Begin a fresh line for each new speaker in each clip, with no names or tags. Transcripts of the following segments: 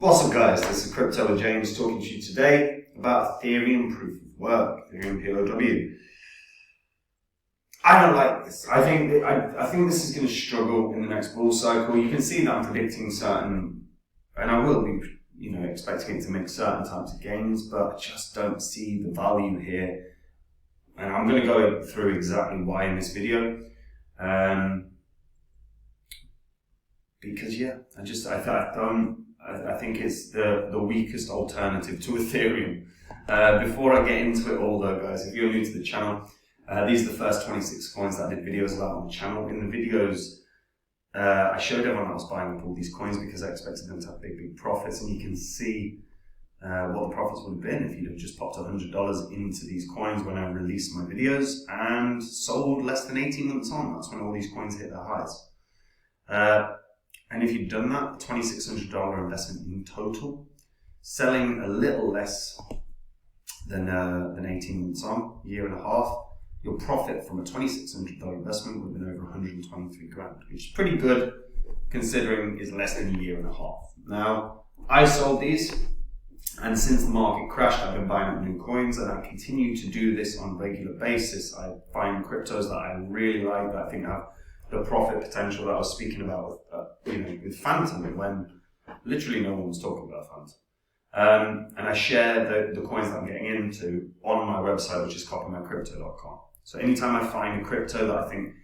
What's up guys, this is Crypto with James talking to you today about Ethereum Proof of Work, Ethereum PoW. I don't like this. I think this is going to struggle in the next bull cycle. You can see that I'm predicting certain, and I will be, expecting it to make certain types of gains, but I just don't see the value here. And I'm going to go through exactly why in this video. Because I think it's the weakest alternative to Ethereum. Before I get into it all though, guys, if you're new to the channel, these are the first 26 coins that I did videos about on the channel. In the videos, I showed everyone that was buying up all these coins because I expected them to have big profits, and you can see what the profits would have been if you'd have just popped $100 into these coins when I released my videos and sold less than 18 months on. That's when all these coins hit their highs. And if you'd done that, $2,600 investment in total, selling a little less than 18 months on, year and a half, your profit from a $2,600 investment would have been over 123 grand, which is pretty good considering it's less than a year and a half. Now, I sold these, and since the market crashed, I've been buying up new coins, and I continue to do this on a regular basis. I find cryptos that I really like, that I think have the profit potential that I was speaking about with Phantom, when literally no one was talking about Phantom. And I share the coins that I'm getting into on my website, which is copymycrypto.com. So anytime I find a crypto that I think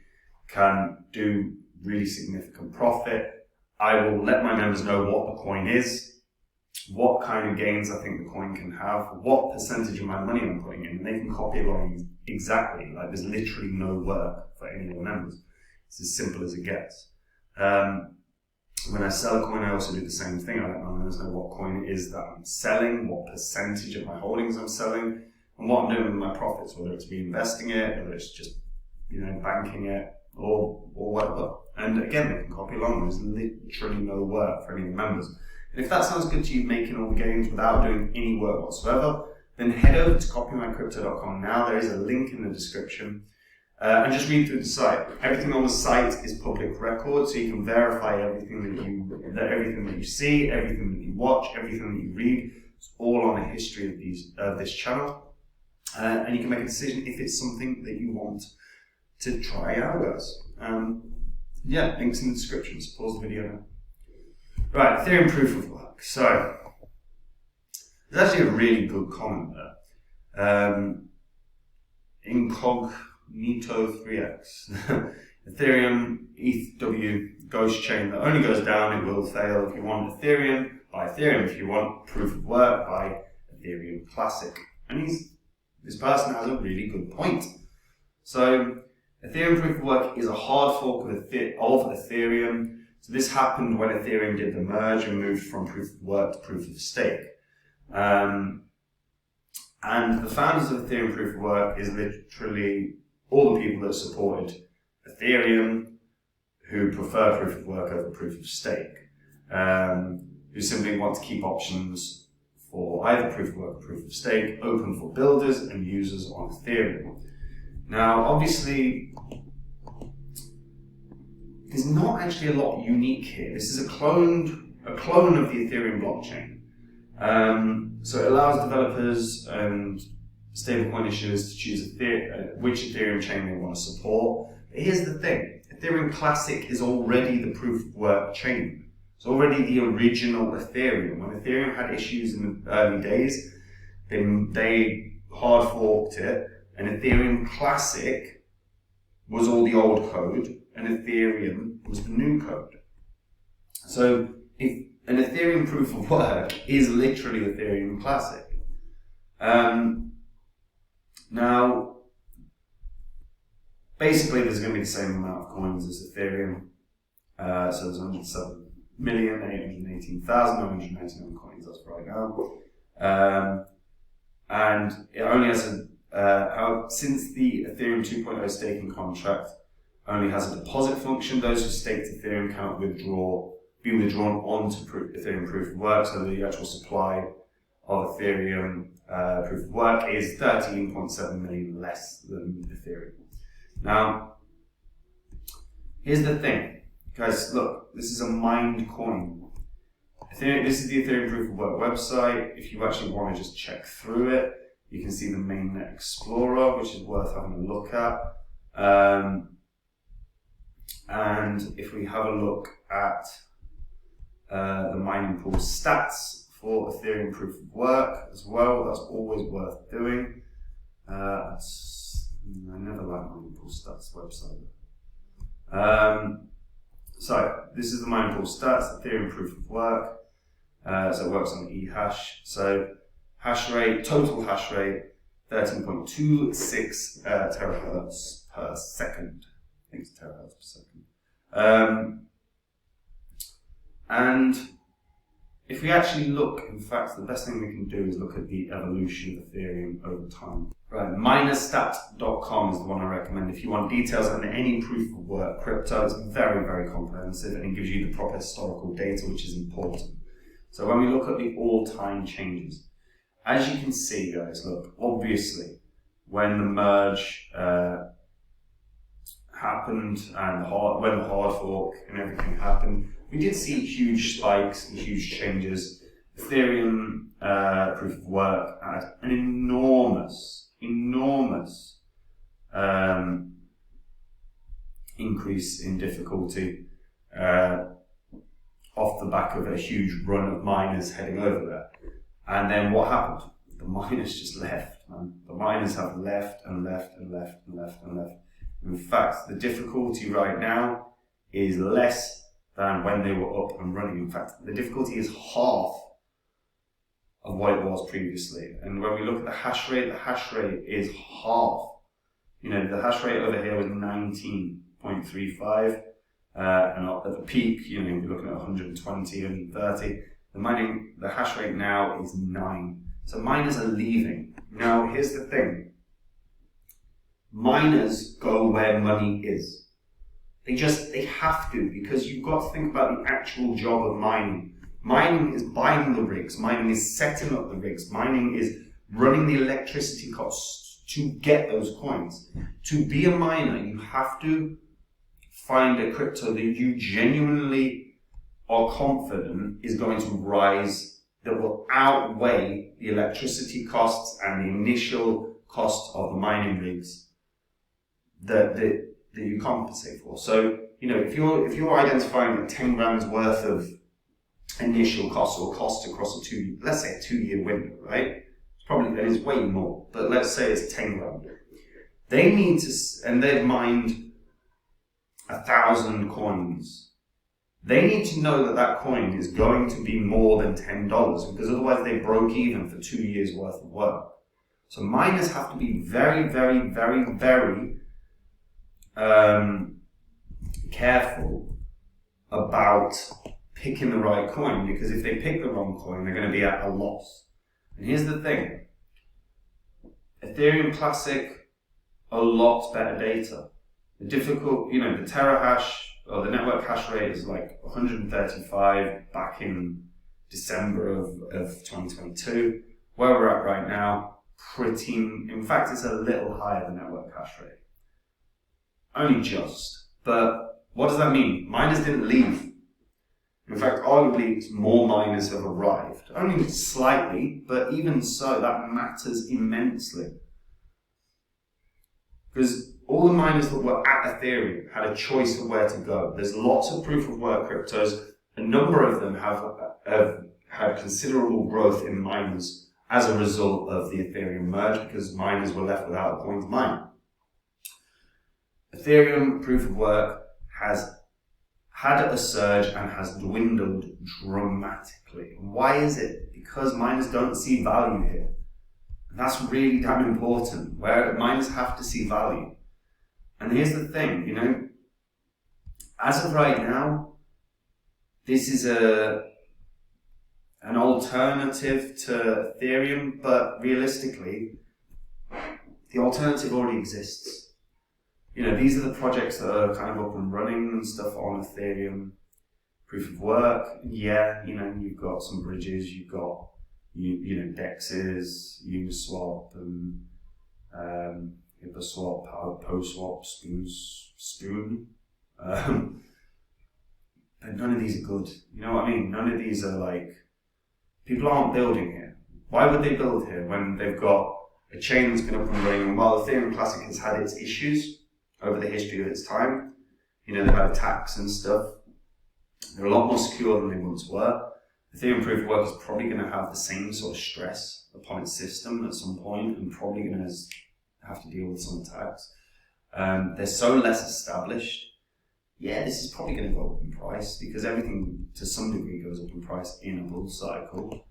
can do really significant profit, I will let my members know what the coin is, what kind of gains I think the coin can have, what percentage of my money I'm putting in, and they can copy along exactly. Like, there's literally no work for any of the members. It's as simple as it gets. When I sell a coin, I also do the same thing. I let my members know what coin it is that I'm selling, what percentage of my holdings I'm selling, and what I'm doing with my profits, whether it's reinvesting it, whether it's just, banking it, or whatever. And again, they can copy along. There's literally no work for any of the members. And if that sounds good to you, making all the gains without doing any work whatsoever, then head over to copymycrypto.com now. There is a link in the description. And just read through the site. Everything on the site is public record, so you can verify everything that you see, everything that you watch, everything that you read. It's all on the history of this channel, and you can make a decision if it's something that you want to try out, guys. Links in the description. So pause the video now. Right, Ethereum Proof of Work. So there's actually a really good comment there. Incognito 3x. Ethereum ETHW ghost chain that only goes down, it will fail. If you want Ethereum, buy Ethereum. If you want Proof of Work, buy Ethereum Classic. And this person has a really good point. So Ethereum Proof of Work is a hard fork of Ethereum. So this happened when Ethereum did the merge and moved from Proof of Work to Proof of Stake. And the founders of Ethereum Proof of Work is literally all the people that supported Ethereum, who prefer Proof of Work over Proof of Stake, who simply want to keep options for either Proof of Work or Proof of Stake open for builders and users on Ethereum. Now, obviously, there's not actually a lot unique here. This is a clone of the Ethereum blockchain. So it allows developers and stablecoin issuers to choose which Ethereum chain they want to support. But here's the thing, Ethereum Classic is already the Proof of Work chain. It's already the original Ethereum. When Ethereum had issues in the early days, they hard forked it, and Ethereum Classic was all the old code, and Ethereum was the new code. So an Ethereum Proof of Work is literally Ethereum Classic. Now, basically there's going to be the same amount of coins as Ethereum. So there's 107,818,999 coins, that's right now. And it only has since the Ethereum 2.0 staking contract only has a deposit function, those who staked Ethereum cannot be withdrawn onto Ethereum Proof of Work, so the actual supply of Ethereum Proof of Work is 13.7 million less than Ethereum. Now, here's the thing, guys. Look, this is a mined coin. This is the Ethereum Proof of Work website. If you actually want to just check through it, you can see the mainnet explorer, which is worth having a look at. And if we have a look at the mining pool stats for Ethereum Proof of Work as well, that's always worth doing. I never like mining pool stats website. So this is the mining pool stats, Ethereum Proof of Work. So it works on eHash. So hash rate, total hash rate, 13.26 terahertz per second. I think it's terahertz per second. And if we actually look, in fact, the best thing we can do is look at the evolution of Ethereum over time. Right, minerstat.com is the one I recommend if you want details on any proof of work crypto. It's very, very comprehensive and it gives you the proper historical data, which is important. So when we look at the all-time changes, as you can see, guys, look, obviously, when the merge happened and when the hard fork and everything happened, we did see huge spikes and huge changes. Ethereum Proof of Work had an enormous increase in difficulty off the back of a huge run of miners heading over there. And then what happened? The miners just left, man. The miners have left and left and left and left and left. In fact, the difficulty right now is less than when they were up and running. In fact, the difficulty is half of what it was previously. And when we look at the hash rate is half. You know, the hash rate over here was 19.35. And at the peak, you know, you're looking at 120, 130. The hash rate now is 9. So miners are leaving. Now, here's the thing. Miners go where money is. They have to, because you've got to think about the actual job of mining. Mining is buying the rigs. Mining is setting up the rigs. Mining is running the electricity costs to get those coins. To be a miner, you have to find a crypto that you genuinely are confident is going to rise, that will outweigh the electricity costs and the initial cost of the mining rigs that you compensate for. So, you know, if you're identifying that 10 grand's worth of initial costs or costs across let's say a 2-year window, right? It's probably, and it's way more, but let's say it's 10 grand. They need to, and they've mined 1,000 coins. They need to know that that coin is going to be more than $10, because otherwise they broke even for 2 years worth of work. So miners have to be very, very, very, very careful about picking the right coin, because if they pick the wrong coin, they're going to be at a loss. And here's the thing. Ethereum Classic, a lot better data. The terahash, or the network hash rate is like 135 back in December of 2022. Where we're at right now, in fact, it's a little higher than network hash rate. Only just. But what does that mean? Miners didn't leave. In fact, arguably, more miners have arrived. Only slightly, but even so, that matters immensely. Because all the miners that were at Ethereum had a choice of where to go. There's lots of proof of work cryptos. A number of them have had considerable growth in miners as a result of the Ethereum merge, because miners were left without a coin to mine. Ethereum proof of work has had a surge and has dwindled dramatically. And why is it? Because miners don't see value here. And that's really damn important, where miners have to see value. And here's the thing, you know, as of right now, this is an alternative to Ethereum, but realistically, the alternative already exists. You know, these are the projects that are kind of up and running and stuff on Ethereum proof of work. Yeah, you know, you've got some bridges, you've got, you know, DEXs, Uniswap, and HIPAA PoSwap, Spoon. but none of these are good. You know what I mean? None of these are like, people aren't building here. Why would they build here when they've got a chain that's been up and running? And while Ethereum Classic has had its issues over the history of its time, you know, they've had attacks and stuff. They're a lot more secure than they once were. Ethereum Proof of Work is probably going to have the same sort of stress upon its system at some point, and probably going to have to deal with some attacks. They're so less established. Yeah, this is probably going to go up in price because everything to some degree goes up in price in a bull cycle.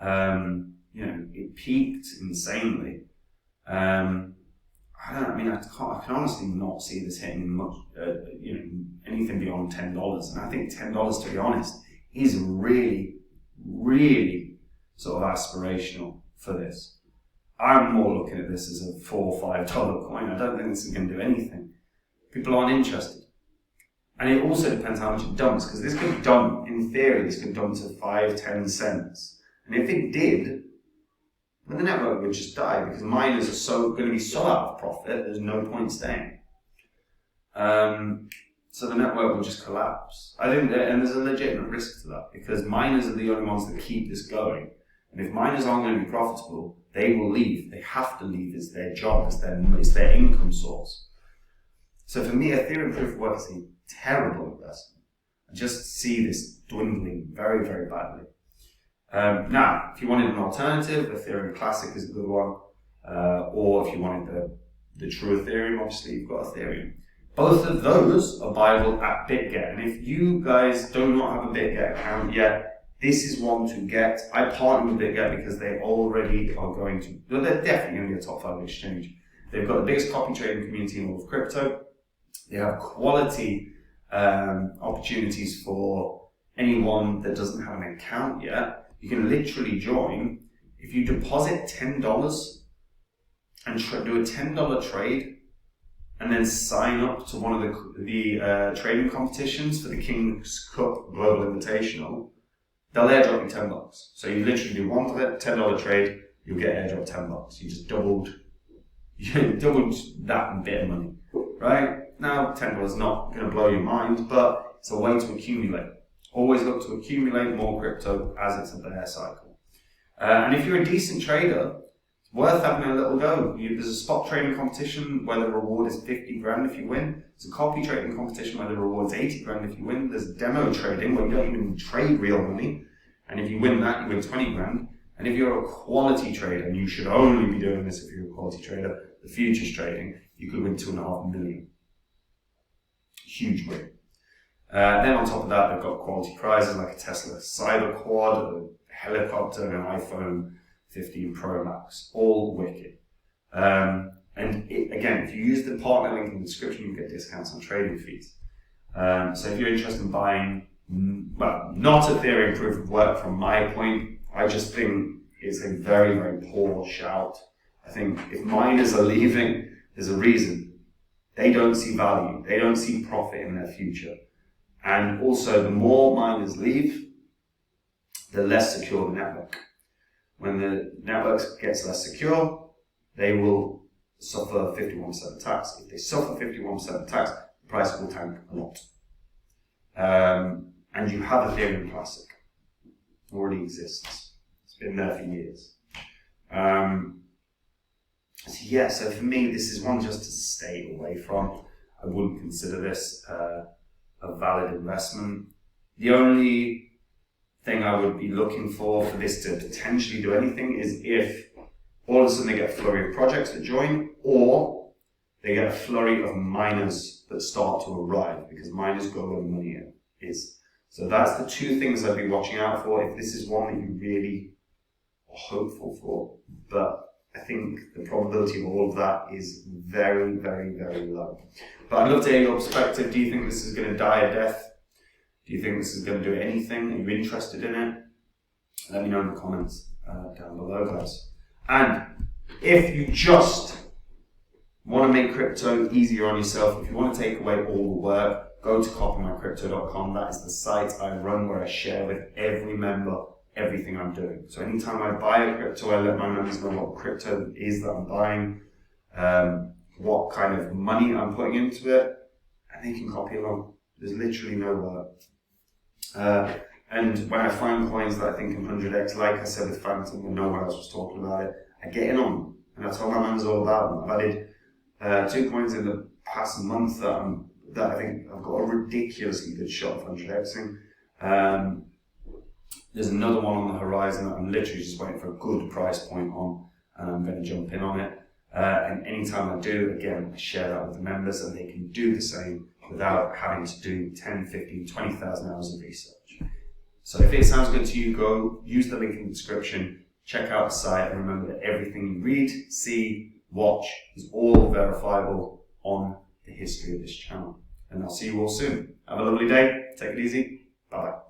You know, it peaked insanely. I can honestly not see this hitting much, you know, anything beyond $10. And I think $10, to be honest, is really, really sort of aspirational for this. I'm more looking at this as a $4 or $5 coin. I don't think this is going to do anything. People aren't interested. And it also depends how much it dumps, because this could dump, in theory, this could dump to 5-10 cents. And if it did, then the network would just die, because miners are going to be so out of profit, there's no point staying. So the network will just collapse. I think and there's a legitimate risk to that, because miners are the only ones that keep this going. And if miners aren't going to be profitable, they will leave. They have to leave. It's their job. It's their income source. So for me, Ethereum Proof of Work is a terrible investment. I just see this dwindling very, very badly. Now, if you wanted an alternative, Ethereum Classic is a good one. Or if you wanted the true Ethereum, obviously you've got Ethereum. Both of those are buyable at BitGet. And if you guys do not have a BitGet account yet, this is one to get. I partner with BitGet because they already are going to, well, they're definitely going to be a top 5 exchange. They've got the biggest copy trading community in all of crypto. They have quality opportunities for anyone that doesn't have an account yet. You can literally join. If you deposit $10 and do a $10 trade, and then sign up to one of the trading competitions for the King's Cup Global Invitational, they'll airdrop you $10. So you literally do one $10 trade, you'll get airdrop $10. You just doubled that bit of money, right? Now, $10 is not going to blow your mind, but it's a way to accumulate. Always look to accumulate more crypto as it's a bear cycle. And if you're a decent trader, it's worth having a little go. There's a spot trading competition where the reward is 50 grand if you win. There's a copy trading competition where the reward is 80 grand if you win. There's demo trading where you don't even trade real money. And if you win that, you win 20 grand. And if you're a quality trader, and you should only be doing this if you're a quality trader, the futures trading, you could win 2.5 million. Huge win. Then on top of that, they've got quality prizes like a Tesla Cyber Quad, a helicopter, and an iPhone 15 Pro Max. All wicked. And again, if you use the partner link in the description, you get discounts on trading fees. So if you're interested in buying, well, not Ethereum Proof of Work from my point, I just think it's a very, very poor shout. I think if miners are leaving, there's a reason. They don't see value. They don't see profit in their future. And also, the more miners leave, the less secure the network. When the network gets less secure, they will suffer 51% attacks. If they suffer 51% attacks, the price will tank a lot. And you have Ethereum Classic. It already exists. It's been there for years. So for me, this is one just to stay away from. I wouldn't consider this a valid investment. The only thing I would be looking for this to potentially do anything is if all of a sudden they get a flurry of projects that join, or they get a flurry of miners that start to arrive, because miners go where the money is. So that's the two things I'd be watching out for if this is one that you really are hopeful for. But I think the probability of all of that is very, very, very low. But I'd love to hear your perspective. Do you think this is going to die a death? Do you think this is going to do anything? Are you interested in it? Let me know in the comments down below, guys. And if you just want to make crypto easier on yourself, if you want to take away all the work, go to copymycrypto.com. That is the site I run where I share with every member everything I'm doing. So anytime I buy a crypto, I let my members know what crypto is that I'm buying, what kind of money I'm putting into it, and they can copy along. There's literally no work. And when I find coins that I think can 100x, like I said with Phantom, when no one else was talking about it, I get in on them. And I told my members all about them. I've added 2 coins in the past month that I think I've got a ridiculously good shot of 100xing. There's another one on the horizon that I'm literally just waiting for a good price point on, and I'm going to jump in on it. And anytime I do, again, I share that with the members, and they can do the same without having to do 10, 15, 20,000 hours of research. So if it sounds good to you, go use the link in the description, check out the site, and remember that everything you read, see, watch is all verifiable on the history of this channel. And I'll see you all soon. Have a lovely day. Take it easy. Bye-bye.